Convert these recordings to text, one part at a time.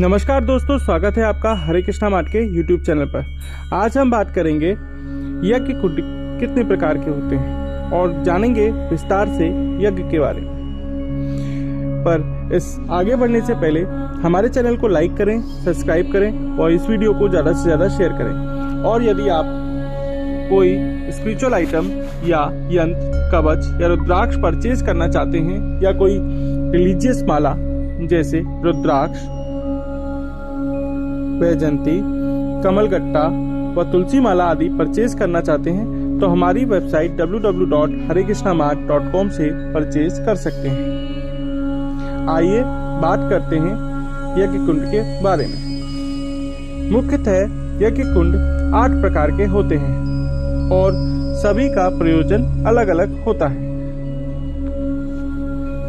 नमस्कार दोस्तों, स्वागत है आपका हरे कृष्णा मार्ट के YouTube चैनल पर। आज हम बात करेंगे यज्ञ कुंड कितने प्रकार के होते हैं और जानेंगे विस्तार से यज्ञ के बारे में। पर इस आगे बढ़ने से पहले हमारे चैनल को लाइक करें, सब्सक्राइब करें और इस वीडियो को ज़्यादा से ज़्यादा शेयर करें। और यदि आप कोई स्पिरिचुअल आइटम या यंत्र, कवच या रुद्राक्ष परचेज करना चाहते हैं या कोई रिलीजियस माला जैसे रुद्राक्ष, वैजयंती, कमलगट्टा व तुलसी माला आदि परचेज करना चाहते हैं तो हमारी वेबसाइट www.harekrishnamart.com से परचेज कर सकते हैं। आइए बात करते हैं यज्ञ कुंड के बारे में। मुख्यतः यज्ञ कुंड 8 प्रकार के होते हैं और सभी का प्रयोजन अलग अलग होता है।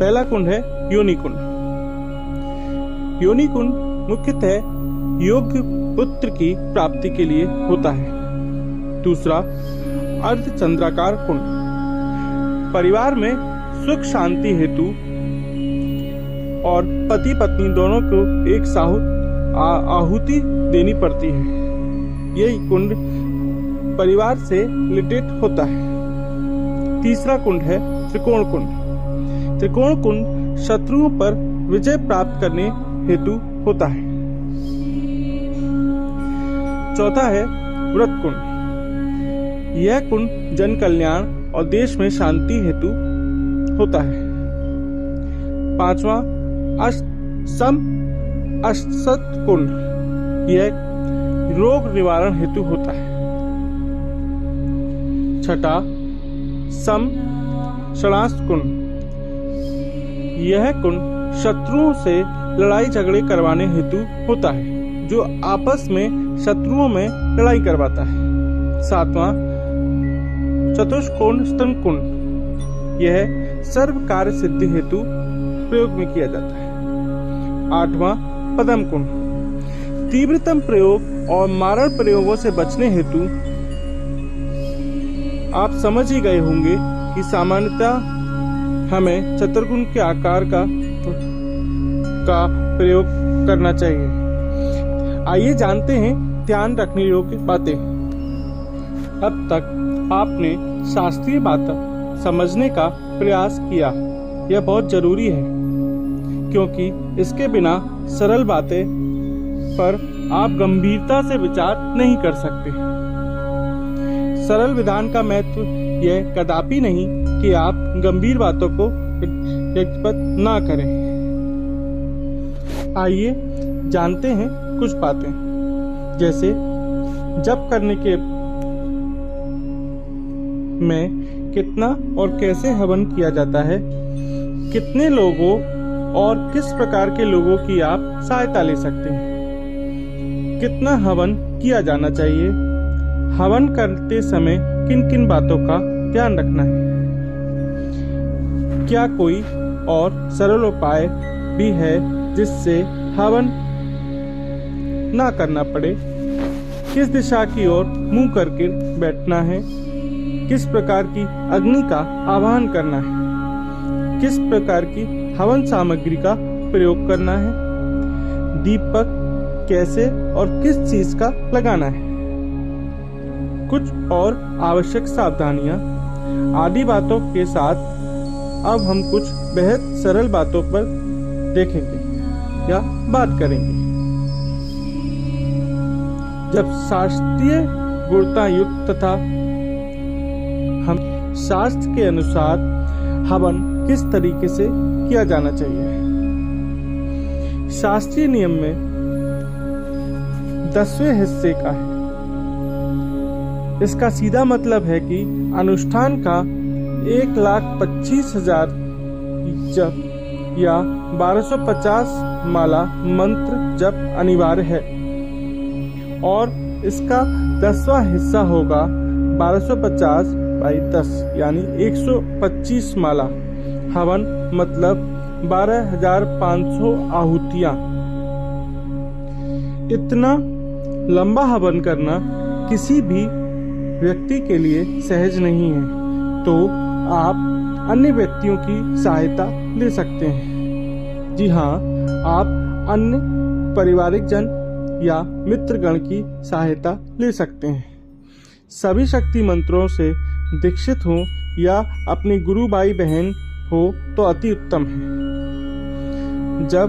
पहला कुंड है योनि कुंड। योनि कुंड मुख्यतः योग्य पुत्र की प्राप्ति के लिए होता है। दूसरा अर्धचंद्राकार कुंड, परिवार में सुख शांति हेतु और पति पत्नी दोनों को एक आहुति देनी पड़ती है। यही कुंड परिवार से रिलेटेड होता है। तीसरा कुंड है त्रिकोण कुंड। त्रिकोण कुंड शत्रुओं पर विजय प्राप्त करने हेतु होता है। चौथा है व्रत कुंड। यह कुंड जन कल्याण और देश में शांति हेतु होता है। पांचवा अष्टसत कुंड। यह रोग निवारण हेतु होता है। छठा षणास्त्र कुंड। यह कुंड शत्रुओं से लड़ाई झगड़े करवाने हेतु होता है, जो आपस में शत्रुओं में लड़ाई करवाता है। सातवां चतुष्कोण स्तन कुंड। यह सर्व कार्य सिद्धि हेतु प्रयोग में किया जाता है। आठवां पद्म कुंड। तीव्रतम प्रयोग और मारण प्रयोगों से बचने हेतु आप समझ ही गए होंगे कि सामान्यतः हमें चतुर्कोण के आकार का प्रयोग करना चाहिए। आइए जानते हैं ध्यान रखने योग्य बातें। अब तक आपने शास्त्रीय बातें समझने का प्रयास किया, यह बहुत जरूरी है, क्योंकि इसके बिना सरल बातें पर आप गंभीरता से विचार नहीं कर सकते। सरल विधान का महत्व यह कदापि नहीं कि आप गंभीर बातों को व्यक्तिगत ना करें। आइए जानते हैं कुछ बातें, जैसे जप करने के में कितना और कैसे हवन किया जाता है, कितने लोगों और किस प्रकार के लोगों की आप सहायता ले सकते हैं, कितना हवन किया जाना चाहिए, हवन करते समय किन किन बातों का ध्यान रखना है, क्या कोई और सरल उपाय भी है जिससे हवन ना करना पड़े, किस दिशा की ओर मुंह करके बैठना है, किस प्रकार की अग्नि का आवाहन करना है, किस प्रकार की हवन सामग्री का प्रयोग करना है, दीपक कैसे और किस चीज का लगाना है, कुछ और आवश्यक सावधानियां आदि बातों के साथ अब हम कुछ बेहद सरल बातों पर देखेंगे या बात करेंगे। जब शास्त्रीय गुणता युक्त तथा हम शास्त्र के अनुसार हवन किस तरीके से किया जाना चाहिए। शास्त्रीय नियम में 10वें हिस्से का है। इसका सीधा मतलब है कि अनुष्ठान का 1,25,000 जप या 1250 माला मंत्र जप अनिवार्य है और इसका 10वां हिस्सा होगा 1250/10 यानी 125 माला हवन, मतलब 12,500 आहुतियां। इतना लंबा हवन करना किसी भी व्यक्ति के लिए सहज नहीं है, तो आप अन्य व्यक्तियों की सहायता ले सकते हैं। जी हाँ, आप अन्य पारिवारिक जन या मित्रगण की सहायता ले सकते हैं। सभी शक्ति मंत्रों से दीक्षित हो या अपनी गुरु भाई बहन हो तो अति उत्तम है। जब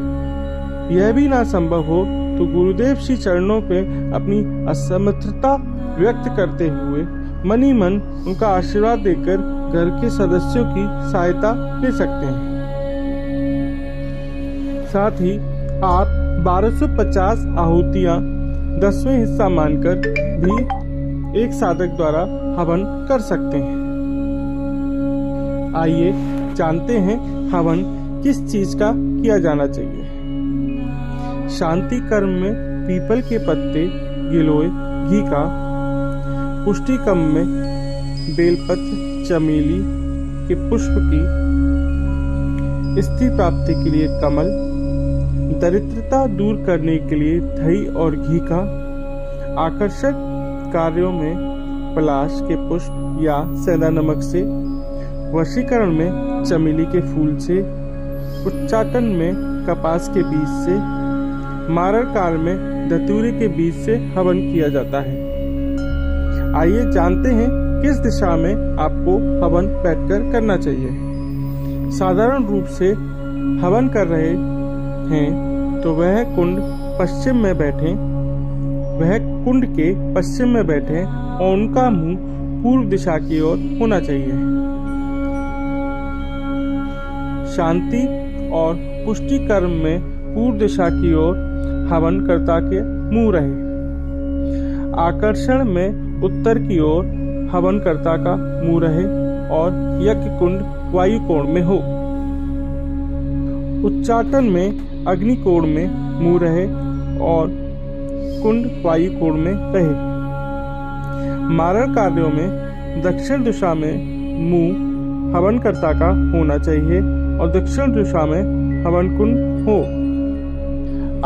यह भी ना संभव हो तो गुरुदेव श्री चरणों पे अपनी असमर्थता व्यक्त करते हुए मनी मन उनका आशीर्वाद देकर घर के सदस्यों की सहायता ले सकते हैं। साथ ही आप 1250 आहुतियां 10वें हिस्सा मानकर भी एक साधक द्वारा हवन कर सकते हैं। आइए जानते हैं हवन किस चीज का किया जाना चाहिए। शांति कर्म में पीपल के पत्ते, गिलोय, घी का। पुष्टि कर्म में बेलपत्र, चमेली के पुष्प की। स्त्री प्राप्ति के लिए कमल। दरिद्रता दूर करने के लिए दही और घी का। आकर्षक कार्यों में पलाश के पुष्प या सेंधा नमक से। वशीकरण में चमेली के फूल से। उच्चाटन में कपास के बीज से। मारण काल में धतूरे के बीज से हवन किया जाता है। आइए जानते हैं किस दिशा में आपको हवन बैठकर करना चाहिए। साधारण रूप से हवन कर रहे हैं तो वह कुंड पश्चिम में बैठे, वह कुंड के पश्चिम में बैठे और उनका मुंह पूर्व दिशा की ओर होना चाहिए। शांति और पुष्टि कर्म में पूर्व दिशा की ओर हवनकर्ता के मुंह रहे। आकर्षण में उत्तर की ओर हवनकर्ता का मुंह रहे और यज्ञ कुंड वायु कोण में हो। उच्चाटन में अग्नि कोण में मुंह रहे और कुंड वायु कोण में रहे। मारण कार्यों में दक्षिण दिशा में मुंह हवनकर्ता का होना चाहिए और दक्षिण दिशा में हवन कुंड हो।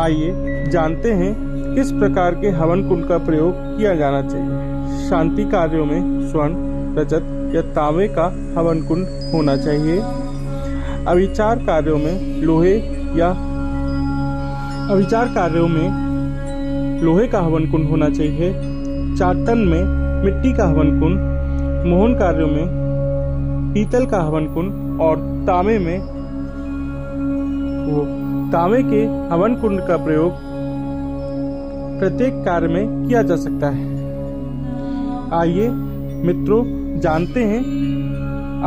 आइए जानते हैं किस प्रकार के हवन कुंड का प्रयोग किया जाना चाहिए। शांति कार्यों में स्वर्ण, रजत या तांबे का हवन कुंड होना चाहिए। अविचार कार्यों में लोहे का हवन कुंड होना चाहिए। चाटन में मिट्टी का हवन कुंड। मोहन कार्यों में पीतल का हवन कुंड और तांबे के हवन कुंड का प्रयोग प्रत्येक कार्य में किया जा सकता है। आइए मित्रों जानते हैं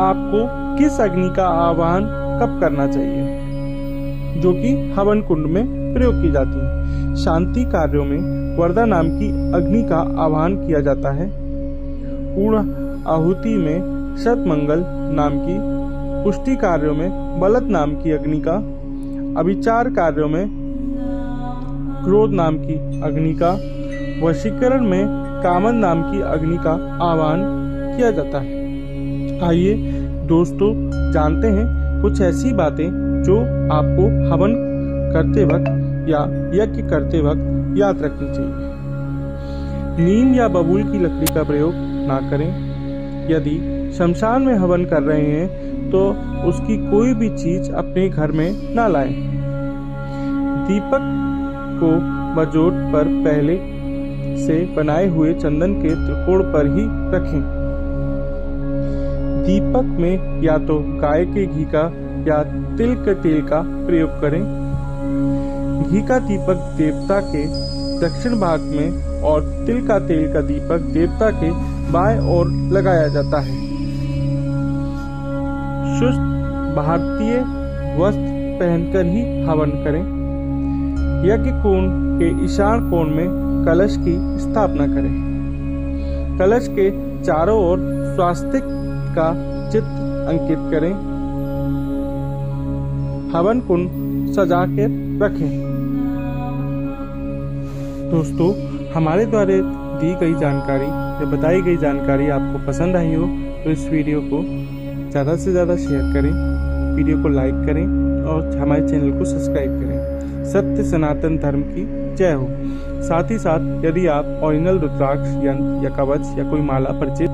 आपको किस अग्नि का आवाहन कब करना चाहिए जो कि हवन कुंड में प्रयोग की जाती है। शांति कार्यों में वर्दा नाम की अग्नि का आवाहन किया जाता है। पूर्ण आहुति में शतमंगल नाम की। पुष्टि कार्यों में बलद नाम की अग्नि का। अविचार कार्यों में क्रोध नाम की अग्नि का। वशीकरण में कामन नाम की अग्नि का आह्वान किया जाता है। आइए दोस्तों जानते हैं कुछ ऐसी बातें जो आपको हवन करते वक्त या यज्ञ करते वक्त याद रखनी चाहिए। नीम या बबूल की लकड़ी का प्रयोग ना करें। यदि शमशान में हवन कर रहे हैं तो उसकी कोई भी चीज अपने घर में ना लाएं। दीपक को बजोट पर पहले से बनाए हुए चंदन के त्रिकोण पर ही रखें। दीपक में या तो गाय के घी का या तिल के तेल का प्रयोग करें। घी का दीपक देवता के दक्षिण भाग में और तिल का तेल का दीपक देवता के बाएं ओर लगाया जाता है। शुद्ध भारतीय वस्त्र पहनकर ही हवन करें। यज्ञ कुंड के ईशान कोण में कलश की स्थापना करें। कलश के चारों ओर स्वास्तिक का चित्र अंकित करें। हवन कुंड सजा के रखें। दोस्तों हमारे द्वारा दी गई जानकारी या बताई गई जानकारी आपको पसंद आई हो तो इस वीडियो को ज़्यादा से ज़्यादा शेयर करें, वीडियो को लाइक करें और हमारे चैनल को सब्सक्राइब करें। सत्य सनातन धर्म की जय हो। साथ ही साथ यदि आप ओरिजिनल रुद्राक्ष यंत्र या कवच या कोई माला परचेज